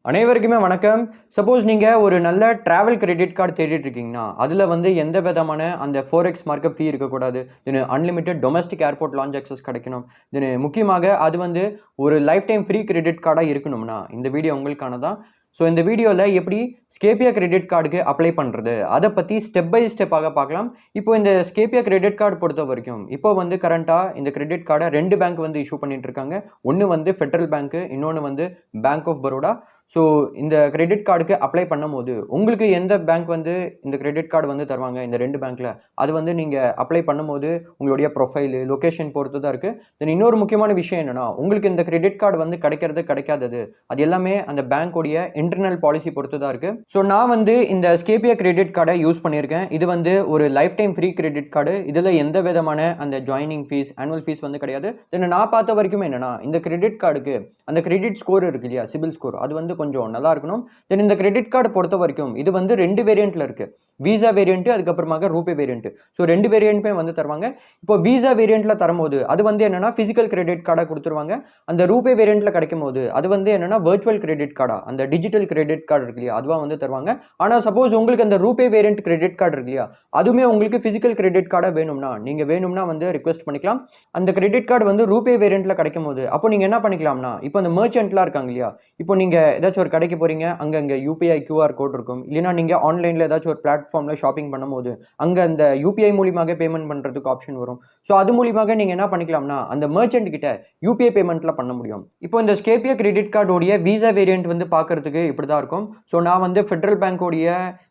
அனைவருக்குமே வணக்கம். சப்போஸ் நீங்க ஒரு நல்ல டிராவல் கிரெடிட் கார்டு தேடிட்டு இருக்கீங்கன்னா, அதுல வந்து எந்த விதமான அந்த 4x மார்க்கப் ஃபீ இருக்கக்கூடாது. Then unlimited domestic airport lounge access கிடைக்கணும். தென் முக்கியமாக அது வந்து ஒரு லைஃப் டைம் ஃப்ரீ கிரெடிட் கார்டா இருக்கணும்னா, இந்த வீடியோ உங்களுக்கானது தான். ஸோ இந்த வீடியோல எப்படி ஸ்கேபியா கிரெடிட் கார்டுக்கு அப்ளை பண்றது? அத பத்தி ஸ்டெப் பை ஸ்டெப்பாக பார்க்கலாம். இப்போ இந்த ஸ்கேபியா கிரெடிட் கார்டு பொறுத்தவரைக்கும், இப்போ வந்து கரண்ட்டா இந்த கிரெடிட் கார்ட 2 பேங்க் வந்து இஷ்யூ பண்ணிட்டு இருக்காங்க. ஒண்ணு வந்து ஃபெடரல் பேங்க், இன்னொன்னு வந்து பேங்க் ஆஃப் பரோடா. ஸோ இந்த கிரெடிட் கார்டுக்கு அப்ளை பண்ணும்போது, உங்களுக்கு எந்த பேங்க் வந்து இந்த கிரெடிட் கார்டு வந்து தருவாங்க, இந்த 2 பேங்க்ல. அது வந்து நீங்க அப்ளை பண்ணும்போது, உங்களுடைய ப்ரொஃபைலு, லொகேஷன் பொறுத்து தான் இருக்கு. தென் இன்னொரு முக்கியமான விஷயம் என்னன்னா, உங்களுக்கு இந்த கிரெடிட் கார்டு வந்து கிடைக்கிறது, கிடைக்காதது, அது எல்லாமே அந்த பேங்க் உடைய இன்டர்னல் பாலிசி பொறுத்து தான் இருக்கு. ஸோ நான் வந்து இந்த ஸ்கேபியா கிரெடிட் கார்டை யூஸ் பண்ணியிருக்கேன். இது வந்து ஒரு life time free credit card. இதுல எந்த விதமான அந்த ஜாயினிங் ஃபீஸ், ஆனுவல் ஃபீஸ் வந்து கிடையாது. தென் நான் பார்த்த வரைக்கும் என்னன்னா, இந்த கிரெடிட் கார்டுக்கு அந்த கிரெடிட் ஸ்கோர் இருக்கு இல்லையா, சிபில் ஸ்கோர், அது வந்து கொஞ்சம் நல்லா இருக்கணும். தென் இந்த கிரெடிட் கார்டு பொறுத்த வரைக்கும் இது வந்து 2 வேரியன்ட்ல இருக்கு. விசா வேரியன்ட், அதுக்கப்புறமாக ரூபே வேரியன்ட். ஸோ 2 வேரியன்ட்மே வந்து தருவாங்க. இப்போ விசா வேரியன்ட்ல தரும்போது அது வந்து என்னன்னா பிசிக்கல் கிரெடிட் கார்டா கொடுத்துருவாங்க. அந்த ரூபே வேரியன்ட்ல கிடைக்கும் போது அது வந்து என்னன்னா வர்ச்சுவல் கிரெடிட் கார்டா, அந்த டிஜிட்டல் கிரெடிட் கார்டு இருக்கு இல்லையா, அதுவா வந்து தருவாங்க. ஆனா சப்போஸ் உங்களுக்கு அந்த ரூபே வேரியன்ட் கிரெடிட் கார்டு இருக்கு இல்லையா, அதுவுமே உங்களுக்கு பிசிக்கல் கிரெடிட் கார்டா வேணும்னா, நீங்க வேணும்னா வந்து ரிக்வெஸ்ட் பண்ணிக்கலாம். அந்த கிரெடிட் கார்டு வந்து ரூபே வேரியன்ட்ல கிடைக்கும் போது அப்போ நீங்க என்ன பண்ணிக்கலாம்னா, இப்போ அந்த மெர்ச்சன்ட்லாம் இருக்காங்க இல்லையா, இப்போ நீங்க ஏதாச்சும் ஒரு கடைக்கு போறீங்க, அங்க யூபிஐ கியூஆர் கோட் இருக்கும். இல்லைன்னா நீங்க ஆன்லைன்ல ஏதாச்சும் ஒரு பிளாட்ஃபார்ம்ல ஷாப்பிங் பண்ணும்போது அங்க அந்த யூபிஐ மூலியமாக பேமெண்ட் பண்றதுக்கு ஆப்ஷன் வரும். ஸோ அது மூலியமாக நீங்க என்ன பண்ணிக்கலாம்னா, அந்த மெர்ச்சன்ட் கிட்ட யூபிஐ பேமெண்ட்ல பண்ண முடியும். இப்போ இந்த ஸ்கேபியா கிரெடிட் கார்டோடைய விசா வேரியன்ட் வந்து பார்க்கறதுக்கு இப்படி தான் இருக்கும். ஸோ நான் வந்து ஃபெடரல் பேங்கோடைய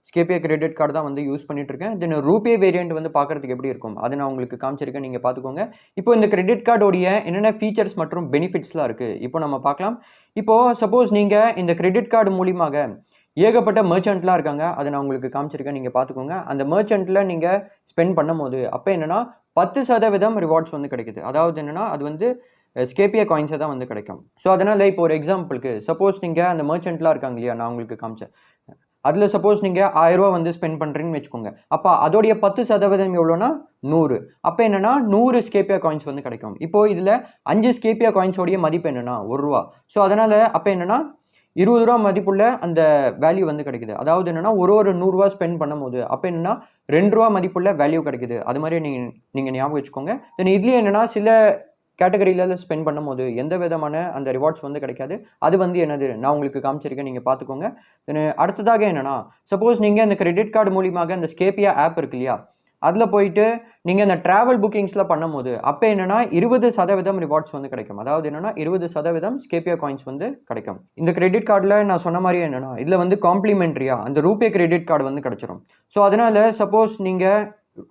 ஸ்கேபியா கிரெடிட் கார்டு தான் வந்து யூஸ் பண்ணிட்டு இருக்கேன். தென் ரூபே வேரியன்ட் வந்து பார்க்கறதுக்கு எப்படி இருக்கும், அதை நான் உங்களுக்கு காமிச்சிருக்கேன், நீங்க பார்த்துக்கோங்க. இப்போ இந்த கிரெடிட் கார்டோடைய என்னென்ன ஃபீச்சர்ஸ் மற்றும் பெனிஃபிட்ஸ்லாம் இருக்கு, இப்போ நம்ம பார்க்கலாம். இப்போ சப்போஸ் நீங்க இந்த கிரெடிட் கார்டு மூலியமாக ஏகப்பட்ட மெர்ச்சன்ட்லாம் இருக்காங்க. அதை நான் உங்களுக்கு காமிச்சிருக்கேன், நீங்க பார்த்துக்கோங்க. அந்த மெர்ச்சன்ட்ல நீங்க ஸ்பெண்ட் பண்ணும்போது அப்ப என்னன்னா 10% ரிவார்ட்ஸ் வந்து கிடைக்குது. அதாவது என்னன்னா அது வந்து ஸ்கேபியா காயின்ஸை தான் வந்து கிடைக்கும். ஸோ அதனால இப்போ ஒரு எக்ஸாம்பிளுக்கு சப்போஸ் நீங்க அந்த மெர்ச்சன்ட்லாம் இருக்காங்க இல்லையா, நான் உங்களுக்கு காமிச்சேன். அதுல சப்போஸ் நீங்க 1000 ரூபாய் வந்து ஸ்பெண்ட் பண்றீங்கன்னு வச்சுக்கோங்க. அப்ப அதோடைய 10% எவ்வளோனா 100. அப்ப என்னன்னா 100 ஸ்கேபியா காயின்ஸ் வந்து கிடைக்கும். இப்போ இதுல 5 ஸ்கேபியா காயின்ஸ் உடைய மதிப்பு என்னன்னா ₹1. ஸோ அதனால அப்ப என்னன்னா ₹20 மதிப்புள்ள அந்த வேல்யூ வந்து கிடைக்குது. அதாவது என்னன்னா ஒரு 100 ரூபாய் ஸ்பெண்ட் பண்ணும்போது அப்ப என்னன்னா ₹2 மதிப்புள்ள வேல்யூ கிடைக்குது. அது மாதிரி நீங்க நீங்க ஞாபகம் வச்சுக்கோங்க. தென் இதுலயே என்னன்னா சில கேட்டகரியில ஸ்பெண்ட் பண்ணும்போது எந்த விதமான அந்த ரிவார்ட்ஸ் வந்து கிடைக்காது. அது வந்து என்னது நான் உங்களுக்கு காமிச்சிருக்கேன், நீங்க பார்த்துக்கோங்க. தென் அடுத்ததாக என்னன்னா, சப்போஸ் நீங்க இந்த கிரெடிட் கார்டு மூலியமாக அந்த ஸ்கேபியா ஆப் இருக்கு இல்லையா, அதுல போயிட்டு நீங்க இந்த டிராவல் புக்கிங்ஸ்லாம் பண்ணும்போது அப்ப என்னன்னா 20% ரிவார்ட்ஸ் வந்து கிடைக்கும். அதாவது என்னன்னா 20% ஸ்கேபியா காயின்ஸ் வந்து கிடைக்கும். இந்த கிரெடிட் கார்டுல நான் சொன்ன மாதிரி என்னன்னா இதுல வந்து காம்ப்ளிமெண்டரியா அந்த ரூபே கிரெடிட் கார்டு வந்து கிடைச்சிரும். ஸோ அதனால சப்போஸ் நீங்க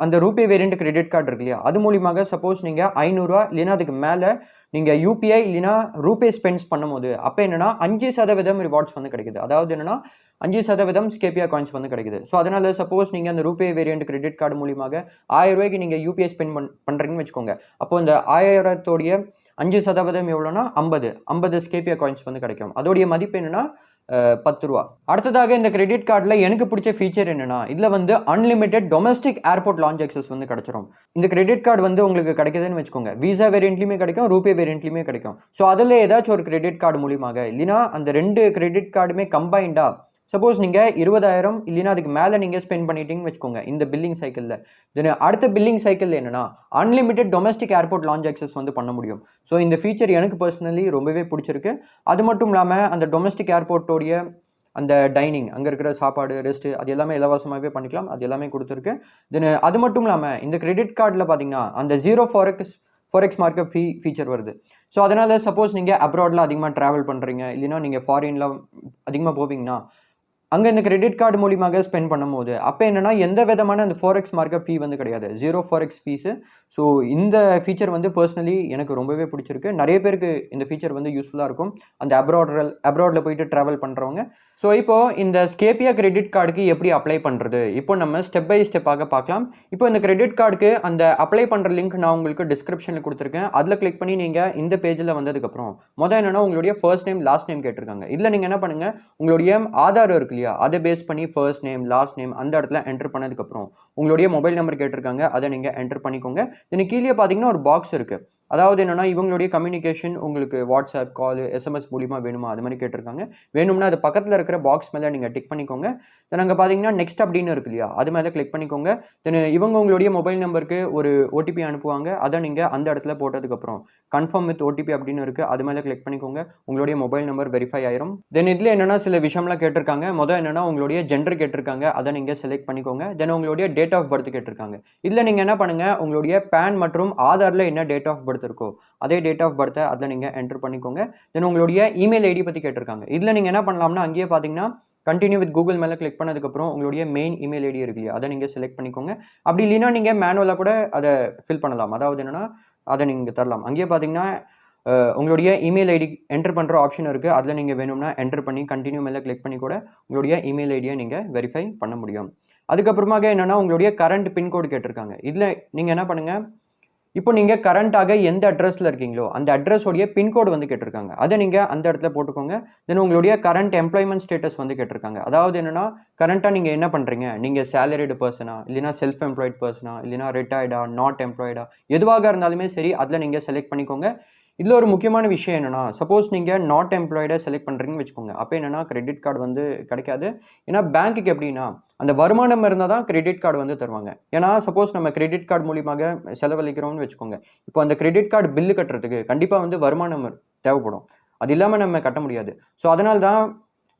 அந்த ரூபே வேரியன்ட் கிரெடிட் கார்டு இருக்கு இல்லையா, அது மூலியமாக சப்போஸ் நீங்க ₹500 இல்லைன்னா அதுக்கு மேல நீங்க யூபிஐ இல்லைன்னா ரூபே ஸ்பெண்ட்ஸ் பண்ணும்போது அப்ப என்னன்னா 5% ரிவார்ட்ஸ் வந்து கிடைக்குது. அதாவது என்னன்னா 5% ஸ்கேபியா காயின்ஸ் வந்து கிடைக்குது. ஸோ அதனால சப்போஸ் நீங்க அந்த ரூபே வேரியன்ட் கிரெடிட் கார்டு மூலியமாக ₹1000 நீங்க யூபிஐ ஸ்பெண்ட் பண்றீங்கன்னு வச்சுக்கோங்க. அப்போ இந்த 1000 5% எவ்வளோனா 50 ஸ்கேபியா காயின்ஸ் வந்து கிடைக்கும். அதோடைய மதிப்பு என்னன்னா ₹10. அடுத்ததாக இந்த கிரெடிட் கார்டுல எனக்கு பிடிச்ச ஃபீச்சர் என்னன்னா, இதுல வந்து unlimited domestic airport lounge access வந்து கிடைச்சிரும். இந்த கிரெடிட் கார்டு வந்து உங்களுக்கு கிடைக்குதுன்னு வச்சுக்கோங்க. விசா வேரியன்ட்லயுமே கிடைக்கும், ரூபே வேரியன்ட்லயுமே கிடைக்கும். ஸோ அதுல ஏதாச்சும் ஒரு கிரெடிட் கார்டு மூலியமாக இல்லைன்னா அந்த 2 கிரெடிட் கார்டுமே கம்பைண்டா சப்போஸ் நீங்க 20,000 இல்லைன்னா அதுக்கு மேல நீங்க ஸ்பெண்ட் பண்ணிட்டீங்கன்னு வச்சுக்கோங்க இந்த பில்லிங் சைக்கிள்ல. தென் அடுத்த பில்லிங் சைக்கிள்ல என்னன்னா unlimited domestic airport lounge access வந்து பண்ண முடியும். ஸோ இந்த ஃபீச்சர் எனக்கு பர்சனலி ரொம்பவே பிடிச்சிருக்கு. அது மட்டும் இல்லாம அந்த டொமஸ்டிக் ஏர்போர்ட்டோடைய அந்த டைனிங், அங்க இருக்கிற சாப்பாடு, ரெஸ்ட், அது எல்லாமே இலவசமாவே பண்ணிக்கலாம். அது எல்லாமே கொடுத்துருக்கு. தென் அது மட்டும் இல்லாம இந்த கிரெடிட் கார்டுல பாத்தீங்கன்னா அந்த 0 ஃபாரெக்ஸ் மார்க்கப் ஃபீச்சர் வருது. ஸோ அதனால சப்போஸ் நீங்க அப்ராட்ல அதிகமா டிராவல் பண்றீங்க, இல்லைன்னா நீங்க ஃபாரின்ல அதிகமா போவீங்கன்னா அங்க இந்த கிரெடிட் கார்டு மூலியமாக ஸ்பெண்ட் பண்ணும்போது அப்ப என்னன்னா எந்த விதமான அந்த ஃபாரெக்ஸ் மார்க்கப் ஃபீ வந்து கிடையாது. 0 ஃபாரெக்ஸ் ஃபீஸ். ஸோ இந்த ஃபீச்சர் வந்து பர்சனலி எனக்கு ரொம்பவே பிடிச்சிருக்கு. நிறைய பேருக்கு இந்த ஃபீச்சர் வந்து யூஸ்ஃபுல்லா இருக்கும். அந்த அப்ராட்ல போயிட்டு டிராவல் பண்றவங்க. ஸோ இப்போ இந்த ஸ்கேபியா கிரெடிட் கார்டுக்கு எப்படி அப்ளை பண்றது, இப்போ நம்ம ஸ்டெப் பை ஸ்டெப்பாக பார்க்கலாம். இப்போ இந்த கிரெடிட் கார்டுக்கு அந்த அப்ளை பண்ற லிங்க் நான் உங்களுக்கு டிஸ்கிரிப்ஷன்ல கொடுத்துருக்கேன். அதுல கிளிக் பண்ணி நீங்க இந்த பேஜ்ல வந்ததுக்கு அப்புறம் என்னன்னா உங்களுடைய ஃபர்ஸ்ட் நேம் லாஸ்ட் நேம் கேட்டிருக்காங்க. இதுல நீங்க என்ன பண்ணுங்க, உங்களுடைய ஆதார் இருக்கு இல்லையா, அதை பேஸ் பண்ணி ஃபர்ஸ்ட் நேம் லாஸ்ட் நேம் அந்த இடத்துல என்டர் பண்ணதுக்கு அப்புறம் உங்களுடைய மொபைல் நம்பர் கேட்டிருக்காங்க, அதை நீங்க என்டர் பண்ணிக்கோங்க. கீழே பாத்தீங்கன்னா ஒரு பாக்ஸ் இருக்கு. அதாவது என்னன்னா இவங்களுடைய கம்யூனிகேஷன் உங்களுக்கு வாட்ஸ்அப் கால் எஸ்எம்எஸ் மூலியமாக வேணுமா அது மாதிரி கேட்டிருக்காங்க. வேணும்னா அது பக்கத்தில் இருக்கிற பாக்ஸ் மேலே நீங்கள் டிக் பண்ணிக்கோங்க. தென் அங்கே பார்த்தீங்கன்னா நெக்ஸ்ட் அப்படின்னு இருக்கு இல்லையா, அது மேலே கிளிக் பண்ணிக்கோங்க. தென் இவங்க உங்களுடைய மொபைல் நம்பருக்கு ஒரு ஓடிபி அனுப்புவாங்க. அதை நீங்கள் அந்த இடத்துல போட்டதுக்கப்புறம் கன்ஃபார்ம் வித் ஓடிபி அப்படின்னு இருக்கு, அது மேலே கிளிக் பண்ணிக்கோங்க. உங்களுடைய மொபைல் நம்பர் வெரிஃபை ஆயிரும். தென் இதில் என்னன்னா சில விஷயம்லாம் கேட்டிருக்காங்க. முதல் என்னன்னா உங்களுடைய ஜெண்டர் கேட்டிருக்காங்க, அதை நீங்கள் செலக்ட் பண்ணிக்கோங்க. தென் உங்களுடைய டேட் ஆஃப் பர்த் கேட்டிருக்காங்க. இதில் நீங்கள் என்ன பண்ணுங்க, உங்களுடைய பேன் மற்றும் ஆதாரில் என்ன டேட் ஆஃப் பர்த் இருக்கோ அதே டேட் ஆஃப் பர்த்தை அதில் நீங்கள் என்டர் பண்ணிக்கோங்க. தென் உங்களுடைய இமெயில் ஐடி பற்றி கேட்டிருக்காங்க. இதில் நீங்கள் என்ன பண்ணலாம்னா அங்கேயே பார்த்தீங்கன்னா கண்டினியூ வித் கூகுள் மேலே கிளிக் பண்ணதுக்கப்புறம் உங்களுடைய மெயின் இமெயில் ஐடி இருக்கு இல்லையா, அதை நீங்கள் செலக்ட் பண்ணிக்கோங்க. அப்படி இல்லைன்னா நீங்கள் மேனுவலாக கூட அதை ஃபில் பண்ணலாம். அதாவது என்னன்னா அதை நீங்கள் தரலாம். அங்கேயே பார்த்தீங்கன்னா உங்களுடைய இமெயில் ஐடி என்டர் பண்ணுற ஆப்ஷன் இருக்குது, அதில் நீங்கள் வேணும்னா என்டர் பண்ணி கண்டினியூ மேலே கிளிக் பண்ணி கூட உங்களுடைய இமெயில் ஐடியை நீங்கள் வெரிஃபை பண்ண முடியும். அதுக்கப்புறமாக என்னென்னா உங்களுடைய கரண்ட் பின்கோடு கேட்டிருக்காங்க. இதில் நீங்கள் என்ன பண்ணுங்கள், இப்போ நீங்கள் கரண்ட்டாக எந்த அட்ரஸில் இருக்கீங்களோ அந்த அட்ரஸோடைய பின்கோடு வந்து கேட்டிருக்காங்க, அதை நீங்கள் அந்த இடத்துல போட்டுக்கோங்க. தென் உங்களுடைய கரண்ட் எம்ப்ளாய்மெண்ட் ஸ்டேட்டஸ் வந்து கேட்டிருக்காங்க. அதாவது என்னென்னா கரண்ட்டாக நீங்கள் என்ன பண்ணுறீங்க, நீங்கள் சேலரிடு பர்சனா இல்லைனா செல்ஃப் எம்ப்ளாய்ட் பர்சனா இல்லைனா ரிட்டையர்டா நாட் எம்ப்ளாய்டா எதுவாக இருந்தாலுமே சரி அதில் நீங்கள் செலக்ட் பண்ணிக்கோங்க. இதில் ஒரு முக்கியமான விஷயம் என்னென்னா சப்போஸ் நீங்கள் நாட் எம்ப்ளாய்டை செலக்ட் பண்ணுறீங்கன்னு வச்சுக்கோங்க, அப்போ என்னென்னா கிரெடிட் கார்டு வந்து கிடைக்காது. ஏன்னா பேங்க்குக்கு எப்படின்னா அந்த வருமானம் இருந்தால் தான் கிரெடிட் கார்டு வந்து தருவாங்க. ஏன்னா சப்போஸ் நம்ம கிரெடிட் கார்டு மூலியமாக செலவழிக்கிறோம்னு வச்சுக்கோங்க, இப்போ அந்த கிரெடிட் கார்டு பில்லு கட்டுறதுக்கு கண்டிப்பாக வந்து வருமானம் தேவைப்படும். அது இல்லாமல் நம்ம கட்ட முடியாது. ஸோ அதனால தான்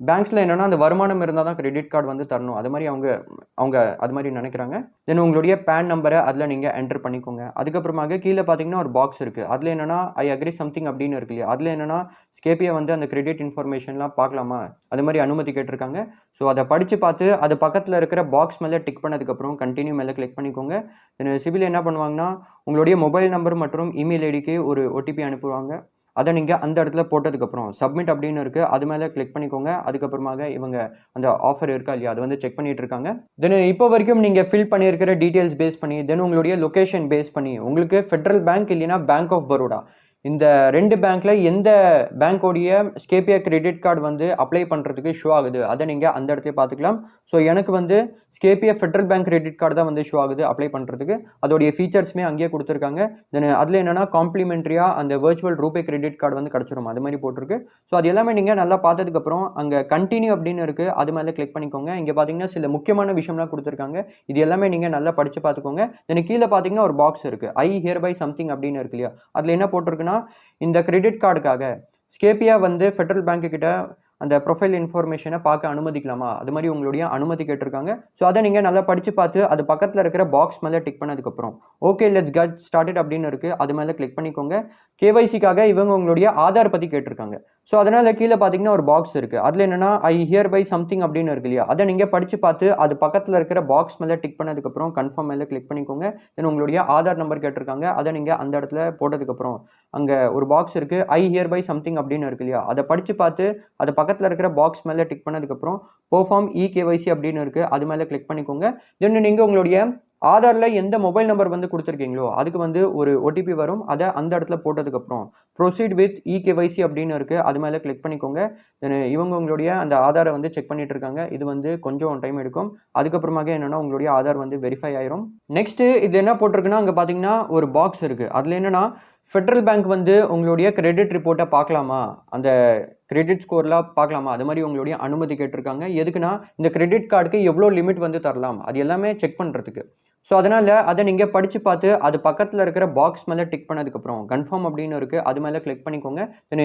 பேங்க்ஸில் என்னென்னா அந்த வருமானம் இருந்தால் தான் கிரெடிட் கார்டு வந்து தரணும். அது மாதிரி அவங்க அது மாதிரி நினைக்கிறாங்க. தென் உங்களுடைய பேன் நம்பரை அதில் நீங்கள் என்டர் பண்ணிக்கோங்க. அதுக்கப்புறமாக கீழே பார்த்தீங்கன்னா ஒரு பாக்ஸ் இருக்குது, அதில் என்னென்னா ஐ அக்ரி சம்திங் அப்படின்னு இருக்கு இல்லையா, அதில் என்னென்னா ஸ்கேபியை வந்து அந்த கிரெடிட் இன்ஃபர்மேஷன்லாம் பார்க்கலாமா அது மாதிரி அனுமதி கேட்டிருக்காங்க. ஸோ அதை படித்து பார்த்து அது பக்கத்தில் இருக்கிற பாக்ஸ் மேலே டிக் பண்ணதுக்கப்புறம் கண்டினியூ மேலே கிளிக் பண்ணிக்கோங்க. தென் சிபில் என்ன பண்ணுவாங்கன்னா உங்களுடைய மொபைல் நம்பர் மற்றும் இமெயில் ஐடிக்கு ஒரு ஓடிபி அனுப்புவாங்க. அதை நீங்கள் அந்த இடத்துல போட்டதுக்கப்புறம் சப்மிட் அப்படின்னு இருக்குது, அது மேலே கிளிக் பண்ணிக்கோங்க. அதுக்கப்புறமாக இவங்க அந்த ஆஃபர் இருக்கா இல்லையா அதை வந்து செக் பண்ணிட்டு இருக்காங்க. தென் இப்போ வரைக்கும் நீங்கள் ஃபில் பண்ணியிருக்கிற டீட்டெயில்ஸ் பேஸ் பண்ணி தென் உங்களுடைய லொக்கேஷன் பேஸ் பண்ணி உங்களுக்கு ஃபெட்ரல் பேங்க் இல்லைனா பேங்க் ஆஃப் பரோடா இந்த 2 பேங்க்ல எந்த பேங்கோடைய ஸ்கேபியா கிரெடிட் கார்டு வந்து அப்ளை பண்ணுறதுக்கு ஷோ ஆகுது அதை நீங்கள் அந்த இடத்துல பார்த்துக்கலாம். ஸோ எனக்கு வந்து ஸ்கேபியா ஃபெட்ரல் பேங்க் கிரெடிட் கார்டு தான் வந்து ஷோ ஆகுது அப்ளை பண்ணுறதுக்கு. அதோடைய ஃபீச்சர்ஸுமே அங்கேயே கொடுத்துருக்காங்க. தென் அதில் என்னென்னா காம்ப்ளிமெண்ட்ரியாக அந்த வர்ச்சுவல் ரூபே கிரெடிட் கார்டு வந்து கிடச்சிரும், அது மாதிரி போட்டிருக்கு. ஸோ அது எல்லாமே நீங்கள் நல்லா பார்த்ததுக்கப்புறம் அங்கே கண்டினியூ அப்படின்னு இருக்குது, அது மேலே கிளிக் பண்ணிக்கோங்க. இங்கே பார்த்தீங்கன்னா சில முக்கியமான விஷயம்லாம் கொடுத்துருக்காங்க, இது எல்லாமே நீங்கள் நல்லா படித்து பார்த்துக்கோங்க. தென் கீழே பார்த்தீங்கன்னா ஒரு பாக்ஸ் இருக்குது, ஐ ஹியர் பை சம்திங் அப்படின்னு இருக்கு இல்லையா, அதில் என்ன போட்டிருக்குன்னா இந்த கிரெடிட் கார்டுக்காக ஸ்கேபியா வந்து ஃபெட்ரல் பேங்க் கிட்ட அந்த ப்ரொஃபைல் இன்ஃபர்மேஷனை பார்க்க அனுமதிக்கலாமா அது மாதிரி உங்களுடைய அனுமதி கேட்டிருக்காங்க. ஸோ அதை நீங்கள் நல்லா படித்து பார்த்து அது பக்கத்தில் இருக்கிற பாக்ஸ் மேலே டிக் பண்ணதுக்கப்புறம் ஓகே லெட்ஸ் கெட் ஸ்டார்டட் அப்படின்னு இருக்குது, அது மேலே கிளிக் பண்ணிக்கோங்க. கேவைசிக்காக இவங்க உங்களுடைய ஆதார் பற்றி கேட்டிருக்காங்க. ஸோ அதனால் கீழே பார்த்தீங்கன்னா ஒரு பாக்ஸ் இருக்குது, அதில் என்னென்னா ஐ ஹியர் பை சம்திங் அப்படின்னு இருக்கு இல்லையா, அதை நீங்கள் படித்து பார்த்து அது பக்கத்தில் இருக்கிற பாக்ஸ் மேலே டிக் பண்ணதுக்கப்புறம் கன்ஃபார்ம் மேலே கிளிக் பண்ணிக்கோங்க. தென் உங்களுடைய ஆதார் நம்பர் கேட்டிருக்காங்க, அதை நீங்கள் அந்த இடத்துல போட்டதுக்கப்புறம் அங்கே ஒரு பாக்ஸ் இருக்குது ஐ ஹியர் பை சம்திங் அப்படின்னு இருக்கு இல்லையா, அதை படித்து பார்த்து அது பக்கத்தில் இருக்கிற பாக்ஸ் மேலே டிக் பண்ணதுக்கப்புறம் பெர்ஃபார்ம் இகேவைசி அப்படின்னு இருக்குது, அது மேலே கிளிக் பண்ணிக்கோங்க. தென் நீங்கள் உங்களுடைய ஆதாரில் எந்த மொபைல் நம்பர் வந்து கொடுத்துருக்கீங்களோ அதுக்கு வந்து ஒரு ஓடிபி வரும், அதை அந்த இடத்துல போட்டதுக்கப்புறம் ப்ரொசீட் வித் இகேவைசி அப்படின்னு இருக்குது, அது மேலே கிளிக் பண்ணிக்கோங்க. தென் இவங்க உங்களுடைய அந்த ஆதாரை வந்து செக் பண்ணிட்டு இருக்காங்க, இது வந்து கொஞ்சம் டைம் எடுக்கும். அதுக்கப்புறமாக என்னென்னா உங்களுடைய ஆதார் வந்து வெரிஃபை ஆயிரும். நெக்ஸ்ட்டு இது என்ன போட்டிருக்குன்னா அங்கே பார்த்தீங்கன்னா ஒரு பாக்ஸ் இருக்குது, அதில் என்னென்னா ஃபெட்ரல் பேங்க் வந்து உங்களுடைய கிரெடிட் ரிப்போர்ட்டை பார்க்கலாமா, அந்த கிரெடிட் ஸ்கோர்லாம் பார்க்கலாமா அது மாதிரி உங்களுடைய அனுமதி கேட்டிருக்காங்க. எதுக்குன்னா இந்த கிரெடிட் கார்டுக்கு எவ்வளோ லிமிட் வந்து தரலாம் அது எல்லாமே செக் பண்ணுறதுக்கு. ஸோ அதனால் அதை நீங்கள் படித்து பார்த்து அது பக்கத்தில் இருக்கிற பாக்ஸ் மேலே டிக் பண்ணதுக்கப்புறம் கன்ஃபார்ம் அப்படின்னு இருக்குது, அது மேலே கிளிக் பண்ணிக்கோங்க.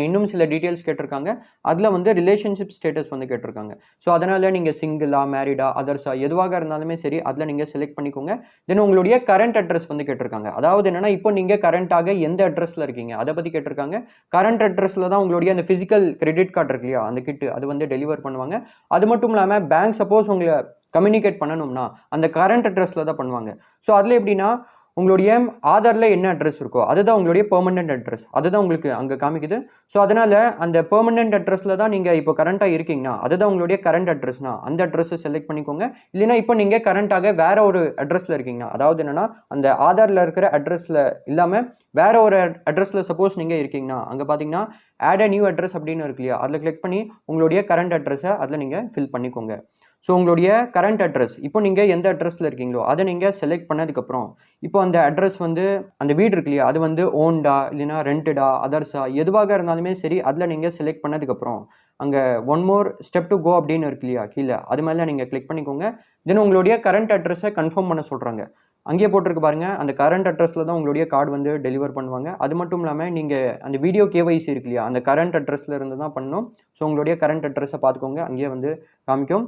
இன்னும் சில டீட்டெயில்ஸ் கேட்டிருக்காங்க, அதில் வந்து ரிலேஷன்ஷிப் ஸ்டேட்டஸ் வந்து கேட்டிருக்காங்க. ஸோ அதனால் நீங்கள் சிங்கிளா மேரிடா அதர்ஸா எதுவாக இருந்தாலுமே சரி அதில் நீங்கள் செலக்ட் பண்ணிக்கோங்க. தென் உங்களுடைய கரண்ட் அட்ரஸ் வந்து கேட்டிருக்காங்க. அதாவது என்னென்னா இப்போ நீங்கள் கரண்ட்டாக எந்த அட்ரஸில் இருக்கீங்க அதை பற்றி கேட்டிருக்காங்க. கரண்ட் அட்ரஸில் தான் உங்களுடைய அந்த ஃபிசிக்கல் கிரெடிட் கார்டு இருக்கு இல்லையா, அந்த கிட்டு அது வந்து டெலிவர் பண்ணுவாங்க. அது மட்டும் இல்லாமல் பேங்க் சப்போஸ் உங்களை கம்யூனிகேட் பண்ணணும்னா அந்த கரண்ட் அட்ரஸில் தான் பண்ணுவாங்க. ஸோ அதில் எப்படின்னா உங்களுடைய ஆதாரில் என்ன அட்ரஸ் இருக்கோ அதுதான் உங்களுடைய பெர்மனன்ட் அட்ரஸ், அதுதான் உங்களுக்கு அங்கே காமிக்குது. ஸோ அதனால் அந்த பெர்மனன்ட் அட்ரஸில் தான் நீங்கள் இப்போ கரண்ட்டாக இருக்கீங்கன்னா அதுதான் உங்களுடைய கரண்ட் அட்ரஸ்னா அந்த அட்ரஸை செலக்ட் பண்ணிக்கோங்க. இல்லைனா இப்போ நீங்கள் கரண்ட்டாக வேற ஒரு அட்ரஸில் இருக்கீங்கன்னா, அதாவது என்னென்னா அந்த ஆதாரில் இருக்கிற அட்ரஸில் இல்லாமல் வேற ஒரு அட்ரஸில் சப்போஸ் நீங்கள் இருக்கீங்கன்னா அங்கே பார்த்தீங்கன்னா ஆட் அ நியூ அட்ரஸ் அப்படின்னு இருக்கு இல்லையா, அதில் கிளிக் பண்ணி உங்களுடைய கரண்ட் அட்ரஸை அதில் நீங்கள் ஃபில் பண்ணிக்கோங்க. ஸோ உங்களுடைய கரண்ட் அட்ரஸ் இப்போ நீங்கள் எந்த அட்ரஸில் இருக்கீங்களோ அதை நீங்கள் செலக்ட் பண்ணதுக்கப்புறம் இப்போ அந்த அட்ரஸ் வந்து அந்த வீடு இருக்கு இல்லையா அது வந்து ஓன்டா இல்லைன்னா ரெண்டடா அதர்ஸா எதுவாக இருந்தாலுமே சரி அதில் நீங்கள் செலக்ட் பண்ணதுக்கப்புறம் அங்கே one more step to go அப்படின்னு இருக்கு இல்லையா கீழே அது மேலே நீங்கள் கிளிக் பண்ணிக்கோங்க. தென் உங்களுடைய கரண்ட் அட்ரஸை கன்ஃபார்ம் பண்ண சொல்கிறாங்க. அங்கேயே போட்டிருக்கு பாருங்க அந்த கரண்ட் அட்ரஸில் தான் உங்களுடைய கார்டு வந்து டெலிவர் பண்ணுவாங்க. அது மட்டும் இல்லாமல் நீங்கள் அந்த வீடியோ கேஒய்சி இருக்கு இல்லையா அந்த கரண்ட் அட்ரஸில் இருந்து தான் பண்ணணும். ஸோ உங்களுடைய கரண்ட் அட்ரஸை பார்த்துக்கோங்க அங்கேயே வந்து காமிக்கும்.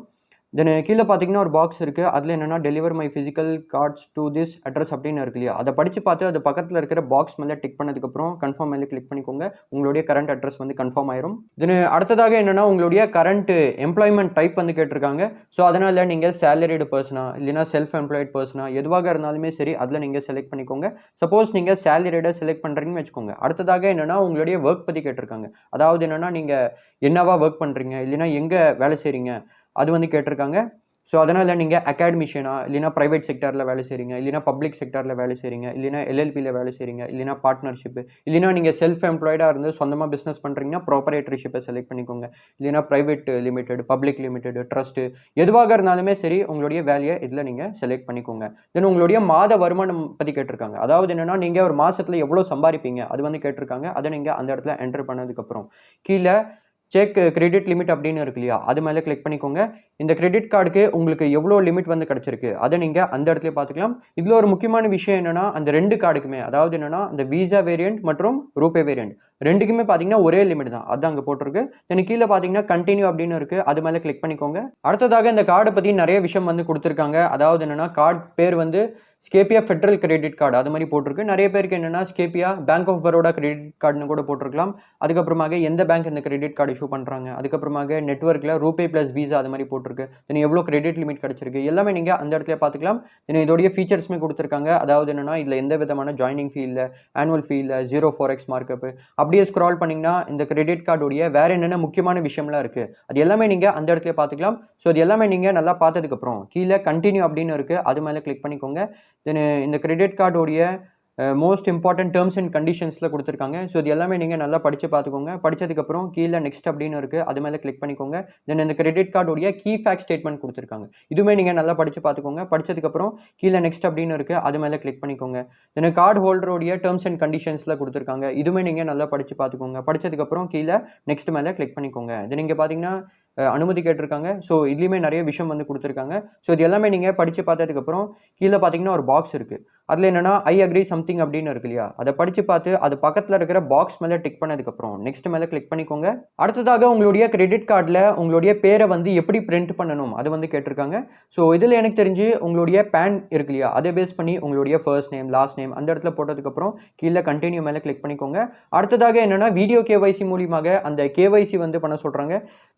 தென் கீழே பார்த்தீங்கன்னா ஒரு பாக்ஸ் இருக்குது. அதில் என்னென்னா deliver my physical cards to this address அப்படின்னு இருக்கு இல்லையா அதை படித்து பார்த்து அது பக்கத்தில் இருக்கிற பாக்ஸ் மேலே டிக் பண்ணதுக்கப்புறம் கன்ஃபார்ம் மேலே கிளிக் பண்ணிக்கோங்க. உங்களுடைய கரண்ட் அட்ரஸ் வந்து கன்ஃபார்ம் ஆயிரும். தென் அடுத்ததாக என்னென்னா உங்களுடைய கரண்ட் எம்ப்ளாய்மெண்ட் டைப் வந்து கேட்டிருக்காங்க. ஸோ அதனால் நீங்கள் சேலரிடு பர்சனா இல்லைனா செல்ஃப் எம்ப்ளாய்ட் பர்சனா எதுவாக இருந்தாலுமே சரி அதில் நீங்கள் செலக்ட் பண்ணிக்கோங்க. சப்போஸ் நீங்கள் சேலரிடை செலக்ட் பண்ணுறீங்கன்னு வச்சுக்கோங்க. அடுத்ததாக என்னென்னா உங்களுடைய ஒர்க் பற்றி கேட்டிருக்காங்க. அதாவது என்னென்னா நீங்கள் என்னவா ஒர்க் பண்ணுறீங்க இல்லைனா எங்கே வேலை செய்கிறீங்க அது வந்து கேட்டிருக்காங்க. ஸோ அதனால் நீங்கள் அகாடமிஷியனா இல்லைனா ப்ரைவேட் செக்டரில் வேலை செய்கிறீங்க இல்லைனா பப்ளிக் செக்டரில் வேலை செய்கிறீங்க இல்லைனா எல்எல்பியில் வேலை செய்கிறீங்க இல்லைனா பார்ட்னர்ஷிப்பு இல்லைனா நீங்கள் செல்ஃப் எம்ப்ளாய்டாக இருந்து சொந்தமாக பிஸ்னஸ் பண்ணுறீங்கன்னா ப்ராப்பரேட்டர்ஷிப்பை செலக்ட் பண்ணிக்கோங்க. இல்லைனா private limited public limited trust எதுவாக இருந்தாலுமே சரி உங்களுடைய வேலையை இதில் நீங்கள் செலக்ட் பண்ணிக்கோங்க. தென் உங்களுடைய மாத வருமானம் பற்றி கேட்டிருக்காங்க. அதாவது என்னென்னா நீங்கள் ஒரு மாதத்தில் எவ்வளோ சம்பாதிப்பீங்க அது வந்து கேட்டிருக்காங்க. அதை நீங்கள் அந்த இடத்துல என்டர் பண்ணதுக்கப்புறம் கீழே செக் கிரெடிட் லிமிட் அப்படின்னு இருக்கு இல்லையா அது மேலே கிளிக் பண்ணிக்கோங்க. இந்த கிரெடிட் கார்டுக்கு உங்களுக்கு எவ்வளோ லிமிட் வந்து கிடச்சிருக்கு அதை நீங்கள் அந்த இடத்துல பார்த்துக்கலாம். இதில் ஒரு முக்கியமான விஷயம் என்னென்னா அந்த ரெண்டு கார்டுக்குமே அதாவது என்னென்னா அந்த விசா வேரியண்ட் மற்றும் ரூபே வேரியண்ட் ரெண்டுக்குமே பார்த்தீங்கன்னா ஒரே லிமிட் தான் அது அங்கே போட்டிருக்கு. தென் கீழே பார்த்தீங்கன்னா கண்டினியூ அப்படின்னு இருக்குது அது மேலே கிளிக் பண்ணிக்கோங்க. அடுத்ததாக இந்த கார்டை பற்றி நிறைய விஷயம் வந்து கொடுத்துருக்காங்க. அதாவது என்னென்னா கார்டு பேர் வந்து ஸ்கேபியா ஃபெட்ரல் கிரெடிட் கார்டு அது மாதிரி போட்டிருக்கு. நிறைய பேருக்கு என்னென்னா ஸ்கேபியா பேங்க் ஆஃப் பரோடா கிரெடிட் கார்டுன்னு கூட போட்டிருக்கலாம். அதுக்கப்புறமாக எந்த பேங்க் இந்த கிரெடிட் கார்டு இஷ்யூ பண்ணுறாங்க அதுக்கப்புறமாக நெட்ஒர்க்கில் ரூபே ப்ளஸ் வீசா அது மாதிரி போட்டிருக்கு. தென் எவ்வளோ கிரெடிட் லிமிட் கிடச்சிருக்கு எல்லாமே நீங்கள் அந்த இடத்துல பார்த்துக்கலாம். தென் இதோடைய ஃபீச்சர்ஸுமே கொடுத்துருக்காங்க. அதாவது என்னென்னா இதில் எந்த விதமான ஜாயினிங் ஃபீ இல்லை ஆனுவல் ஃபீ இல்லை 0 4x மார்க்கப்பு. அப்படியே ஸ்க்ரால் பண்ணிங்கன்னா இந்த கிரெடிட் கார்டுடைய வேறு என்னென்ன முக்கியமான விஷயம்லாம் இருக்குது அது எல்லாமே நீங்கள் அந்த இடத்துல பார்த்துக்கலாம். ஸோ அது எல்லாமே நீங்கள் நல்லா பார்த்ததுக்கப்புறம் கீழே கண்டினியூ அப்படின்னு இருக்குது அது மேலே கிளிக் பண்ணிக்கோங்க. தென் இந்த கிரெடிட் கார்டோடைய மோஸ்ட் இம்பார்ட்டன்ட் டேர்ம்ஸ் அண்ட் கண்டிஷன்ஸில் கொடுத்துருக்காங்க. ஸோ இது எல்லாமே நீங்கள் நல்லா படித்து பார்த்துக்கோங்க. படித்ததுக்கப்புறம் கீழே நெக்ஸ்ட் அப்படின்னு இருக்குது அது மேலே கிளிக் பண்ணிக்கோங்க. தென் இந்த கிரெடிட் கார்டோடைய கீ ஃபேக்ட் ஸ்டேட்மெண்ட் கொடுத்துருக்காங்க. இதுவுமே நீங்கள் நல்லா படித்து பார்த்துக்கோங்க. படித்ததுக்கப்புறம் கீழே நெக்ஸ்ட் அப்படின்னு இருக்குது அது மேலே கிளிக் பண்ணிக்கோங்க. தென் கார்டு ஹோல்டருடைய டேர்ம்ஸ் அண்ட் கண்டிஷன்ஸில் கொடுத்துருக்காங்க. இதுவுமே நீங்கள் நல்லா படித்து பார்த்துக்கோங்க. படித்ததுக்கப்புறம் கீழே நெக்ஸ்ட் மேலே கிளிக் பண்ணிக்கோங்க. இது நீங்கள் பார்த்தீங்கன்னா அனுமதி கேட்டிருக்காங்க. ஸோ இதுலேயுமே நிறைய விஷயம் வந்து கொடுத்துருக்காங்க. ஸோ இது எல்லாமே நீங்கள் படித்து பார்த்ததுக்கப்புறம் கீழே பார்த்தீங்கன்னா ஒரு பாக்ஸ் இருக்குது. அதில் என்னென்னா ஐ அக்ரி சம்திங் அப்படின்னு இருக்கு இல்லையா அதை படித்து பார்த்து அது பக்கத்தில் இருக்கிற பாக்ஸ் மேலே டிக் பண்ணதுக்கப்புறம் நெக்ஸ்ட் மேலே கிளிக் பண்ணிக்கோங்க. அடுத்ததாக உங்களுடைய கிரெடிட் கார்டில் உங்களுடைய பேரை வந்து எப்படி பிரிண்ட் பண்ணணும் அது வந்து கேட்டிருக்காங்க. ஸோ இதில் எனக்கு தெரிஞ்சு உங்களுடைய பேன் இருக்கு இல்லையா அதை பேஸ் பண்ணி உங்களுடைய ஃபர்ஸ்ட் நேம் லாஸ்ட் நேம் அந்த இடத்துல போட்டதுக்கப்புறம் கீழே கண்டினியூ மேலே கிளிக் பண்ணிக்கோங்க. அடுத்ததாக என்னென்னா வீடியோ கேஒய்சி மூலியமாக அந்த கேஒய்சி வந்து பண்ண சொல்கிறாங்க.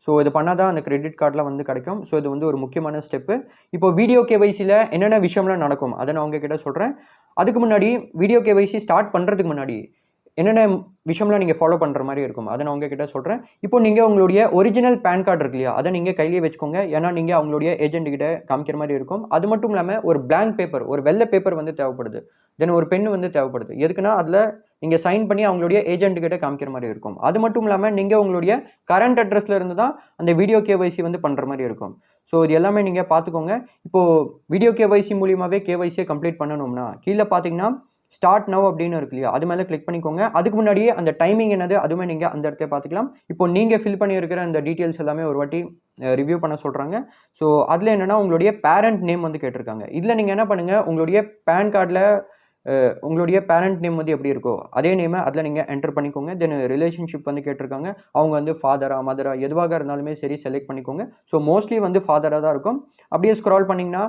ஸோ இது பண்ணால் தான் அந்த கிரெடிட் கார்டில் வந்து கிடைக்கும். ஸோ இது வந்து ஒரு முக்கியமான ஸ்டெப்பு. இப்போ வீடியோ கேஒய்சியில் என்னென்ன விஷயம்லாம் நடக்கும் அதை நான் உங்ககிட்ட சொல்கிறேன். அதுக்கு முன்னாடி வீடியோ கேஒய்சி ஸ்டார்ட் பண்ணுறதுக்கு முன்னாடி என்னென்ன விஷயம்லாம் நீங்கள் ஃபாலோ பண்ணுற மாதிரி இருக்கும் அதை நான் உங்ககிட்ட சொல்கிறேன். இப்போ நீங்கள் உங்களுடைய ஒரிஜினல் பேன் கார்டு இருக்கு இல்லையா அதை நீங்கள் கையிலே வச்சுக்கோங்க. ஏன்னா நீங்கள் அவங்களுடைய ஏஜென்ட் கிட்ட காமிக்கிற மாதிரி இருக்கும். அது மட்டும் இல்லாமல் ஒரு பிளாங்க் பேப்பர் ஒரு வெள்ளை பேப்பர் வந்து தேவைப்படுது. தென் ஒரு பென் வந்து தேவைப்படுது. எதுக்குன்னா அதில் நீங்கள் சைன் பண்ணி அவங்களுடைய ஏஜென்ட் கிட்ட காமிக்கிற மாதிரி இருக்கும். அது மட்டும் இல்லாமல் நீங்கள் உங்களுடைய கரண்ட் அட்ரஸில் இருந்து தான் அந்த வீடியோ கேஒய்சி வந்து பண்ணுற மாதிரி இருக்கும். ஸோ இது எல்லாமே நீங்கள் பார்த்துக்கோங்க. இப்போது வீடியோ கேஒய்சி மூலியமாகவே கேஒய்சியை கம்ப்ளீட் பண்ணணும்னா கீழே பார்த்தீங்கன்னா ஸ்டார்ட் நவ் அப்படின்னு இருக்கு இல்லையா அது மேலே கிளிக் பண்ணிக்கோங்க. அதுக்கு முன்னாடியே அந்த டைமிங் என்னது அதுவுமே நீங்கள் அந்த இடத்துல பார்த்துக்கலாம். இப்போ நீங்கள் ஃபில் பண்ணியிருக்கிற அந்த டீட்டெயில்ஸ் எல்லாமே ஒரு வாட்டி ரிவ்யூ பண்ண சொல்கிறாங்க. ஸோ அதில் என்னென்னா உங்களுடைய பேரண்ட் நேம் வந்து கேட்டிருக்காங்க. இதில் நீங்கள் என்ன பண்ணுங்கள் உங்களுடைய பேன் கார்டில் உங்களுடைய பேரண்ட் நேம் வந்து எப்படி இருக்கோ அதே நேமை அதில் நீங்கள் என்டர் பண்ணிக்கோங்க. தென் ரிலேஷன்ஷிப் வந்து கேட்டிருக்காங்க. அவங்க வந்து ஃபாதரா மதரா எதுவாக இருந்தாலுமே சரி செலக்ட் பண்ணிக்கோங்க. ஸோ மோஸ்ட்லி வந்து ஃபாதராக தான் இருக்கும். அப்படியே ஸ்க்ரால் பண்ணிங்கன்னா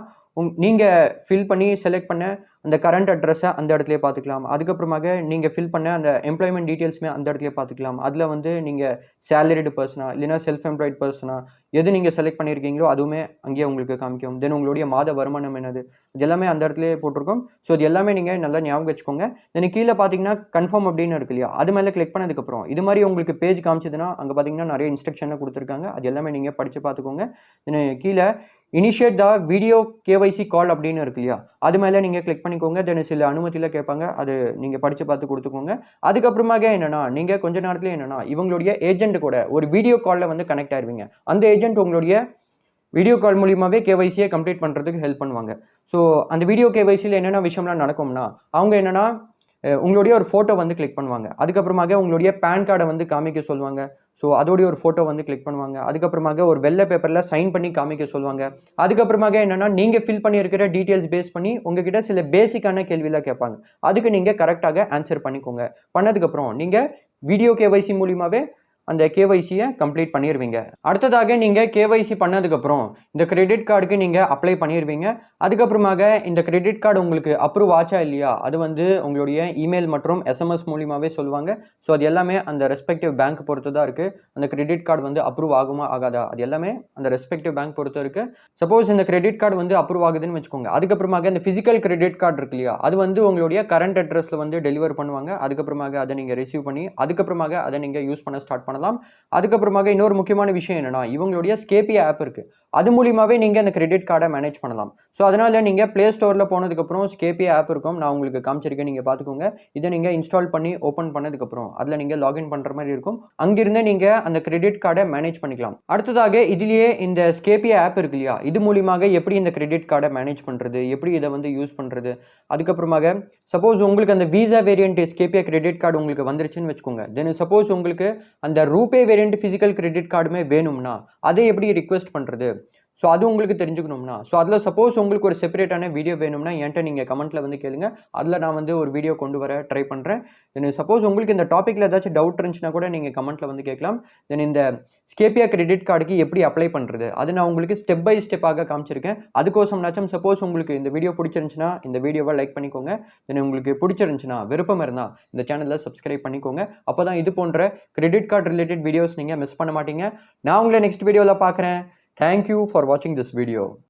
நீங்கள் ஃபில் பண்ணி செலக்ட் பண்ண அந்த கரண்ட் அட்ரஸை அந்த இடத்துலையே பார்த்துக்கலாம். அதுக்கப்புறமாக நீங்கள் ஃபில் பண்ண அந்த எம்ப்ளாய்மெண்ட் டீட்டெயில்ஸுமே அந்த இடத்துலையே பார்த்துக்கலாம். அதில் வந்து நீங்கள் சேலரிடு பர்சனா இல்லைனா செல்ஃப் எம்ப்ளாய்ட் பர்சனா எது நீங்கள் செலக்ட் பண்ணியிருக்கீங்களோ அதுவுமே அங்கேயே உங்களுக்கு காமிக்கும். தென் உங்களுடைய மாத வருமானம் என்னது இது எல்லாமே அந்த இடத்துலையே போட்டிருக்கோம். ஸோ இது எல்லாமே நீங்கள் நல்லா ஞாபகம் வச்சுக்கோங்க. தென் கீழே பார்த்தீங்கன்னா கன்ஃபார்ம் அப்படின்னு இருக்கு இல்லையா அது மேலே கிளிக் பண்ணதுக்கப்புறம் இது மாதிரி உங்களுக்கு பேஜ் காமிச்சதுன்னா அங்கே பார்த்தீங்கன்னா நிறைய இன்ஸ்ட்ரக்ஷன்லாம் கொடுத்துருக்காங்க. அது எல்லாமே நீங்கள் படித்து பார்த்துக்கோங்க. தென் கீழே இனிஷியேட் த வீடியோ கேஒய்சி கால் அப்படின்னு இருக்கு இல்லையா அது மேலே நீங்கள் கிளிக் பண்ணிக்கோங்க. தென் சில அனுமதியில் கேட்பாங்க அது நீங்கள் படித்து பார்த்து கொடுத்துக்கோங்க. அதுக்கப்புறமாக என்னென்னா நீங்கள் கொஞ்ச நேரத்தில் என்னென்னா இவங்களுடைய ஏஜென்ட் கூட ஒரு வீடியோ காலில் வந்து கனெக்ட் ஆயிருவீங்க. அந்த ஏஜென்ட் உங்களுடைய வீடியோ கால் மூலியமாவே கேஒய்சியை கம்ப்ளீட் பண்ணுறதுக்கு ஹெல்ப் பண்ணுவாங்க. ஸோ அந்த வீடியோ கேஒய்சியில் என்னென்ன விஷயம்லாம் நடக்கும்னா, அவங்க என்னன்னா உங்களுடைய ஒரு ஃபோட்டோ வந்து கிளிக் பண்ணுவாங்க. அதுக்கப்புறமாக உங்களுடைய பேன் கார்டை வந்து காமிக்க சொல்லுவாங்க. ஸோ அதோடைய ஒரு ஃபோட்டோ வந்து கிளிக் பண்ணுவாங்க. அதுக்கப்புறமாக ஒரு வெள்ளை பேப்பரில் சைன் பண்ணி காமிக்க சொல்லுவாங்க. அதுக்கப்புறமாக என்னன்னா, நீங்க ஃபில் பண்ணியிருக்கிற டீட்டெயில்ஸ் பேஸ் பண்ணி உங்ககிட்ட சில பேசிக்கான கேள்விலாம் கேட்பாங்க. அதுக்கு நீங்க கரெக்ட்டாக ஆன்சர் பண்ணிக்கோங்க. பண்ணதுக்கப்புறம் நீங்க வீடியோ கேஒய்சி மூலியமாவே அந்த கேஒய்சியை கம்ப்ளீட் பண்ணிருவீங்க. அடுத்ததாக நீங்க கேஒய்சி பண்ணதுக்கப்புறம் இந்த கிரெடிட் கார்டுக்கு நீங்க அப்ளை பண்ணிருவீங்க. அதுக்கப்புறமாக இந்த கிரெடிட் கார்டு உங்களுக்கு அப்ரூவ் ஆச்சா இல்லையா? அது வந்து உங்களுடைய இமெயில் மற்றும் எஸ்எம்எஸ் மூலியமாவே சொல்லுவாங்க. ஸோ அது எல்லாமே அந்த ரெஸ்பெக்டிவ் பேங்க் பொறுத்து தான் இருக்கு. அந்த கிரெடிட் கார்டு வந்து அப்ரூவ் ஆகுமா? ஆகாதா? அது எல்லாமே அந்த ரெஸ்பெக்டிவ் பேங்க் பொறுத்து இருக்கு. சப்போஸ் இந்த கிரெடிட் கார்டு வந்து அப்ரூவ் ஆகுதுன்னு வச்சுக்கோங்க. அதுக்கப்புறமாக இந்த பிசிக்கல் கிரெடிட் கார்டு இருக்கு இல்லையா? அது வந்து உங்களுடைய கரண்ட் அட்ரஸ்ல வந்து டெலிவர் பண்ணுவாங்க. அதுக்கப்புறமாக அதை நீங்க ரிசீவ் பண்ணி அதுக்கப்புறமாக அதை நீங்க யூஸ் பண்ண ஸ்டார்ட் பண்ணலாம். அதுக்கப்புறமாக இன்னொரு முக்கியமான விஷயம் என்னன்னா, இவங்களுடைய ஸ்கேபியா ஆப் இருக்கு. அது மூலியமாவே நீங்க அந்த கிரெடிட் கார்டை மேனேஜ் பண்ணலாம். ஸோ அதனால நீங்க பிளே ஸ்டோர்ல போனதுக்கப்புறம் ஸ்கேபியா ஆப் இருக்கும். நான் உங்களுக்கு காமிச்சிருக்கேன். நீங்க பார்த்துக்கோங்க. இதை நீங்க இன்ஸ்டால் பண்ணி ஓப்பன் பண்ணதுக்கப்புறம் அதில் நீங்க லாகின் பண்ற மாதிரி இருக்கும். அங்கிருந்து நீங்க அந்த கிரெடிட் கார்டை மேனேஜ் பண்ணிக்கலாம். அடுத்ததாக இதிலேயே இந்த ஸ்கேபியா ஆப் இருக்கு இல்லையா? இது மூலியமாக எப்படி இந்த கிரெடிட் கார்டை மேனேஜ் பண்றது? எப்படி இதை வந்து யூஸ் பண்றது? அதுக்கப்புறமாக சப்போஸ் உங்களுக்கு அந்த விசா வேரியன்ட் ஸ்கேபியா கிரெடிட் கார்டு உங்களுக்கு வந்துருச்சுன்னு வச்சுக்கோங்க. தென் சப்போஸ் உங்களுக்கு அந்த ரூபே வேரியன்ட் பிசிக்கல் கிரெடிட் கார்டுமே வேணும்னா அதை எப்படி ரிக்வெஸ்ட் பண்றது? ஸோ அது உங்களுக்கு தெரிஞ்சுக்கணும்னா, ஸோ அதில் சப்போஸ் உங்களுக்கு ஒரு செப்பரேட்டான வீடியோ வேணும்னா என்கிட்ட நீங்கள் கமெண்ட்டில் வந்து கேளுங்க. அதில் நான் வந்து ஒரு வீடியோ கொண்டு வர ட்ரை பண்ணுறேன். தென் சப்போஸ் உங்களுக்கு இந்த டாப்பிக்கில் ஏதாச்சும் டவுட் இருந்துச்சுன்னா கூட நீங்கள் கமெண்ட்டில் வந்து கேட்கலாம். தென் இந்த ஸ்கேபியா கிரெடிட் கார்டுக்கு எப்படி அப்ளை பண்ணுறது, அது நான் உங்களுக்கு ஸ்டெப் பை ஸ்டெப்பாக காமிச்சிருக்கேன். அதுக்கோசம்னாச்சும் சப்போஸ் உங்களுக்கு இந்த வீடியோ பிடிச்சிருந்துச்சுன்னா இந்த வீடியோவை லைக் பண்ணிக்கோங்க. தென் உங்களுக்கு பிடிச்சிருந்துச்சுன்னா விருப்பம் இருந்தால் இந்த சேனலை சப்ஸ்கிரைப் பண்ணிக்கோங்க. அப்போ தான் இது போன்ற கிரெடிட் கார்டு ரிலேட்டட் வீடியோஸ் நீங்கள் மிஸ் பண்ண மாட்டீங்க. நான் உங்களை நெக்ஸ்ட் வீடியோவில் பார்க்குறேன். Thank you for watching this video.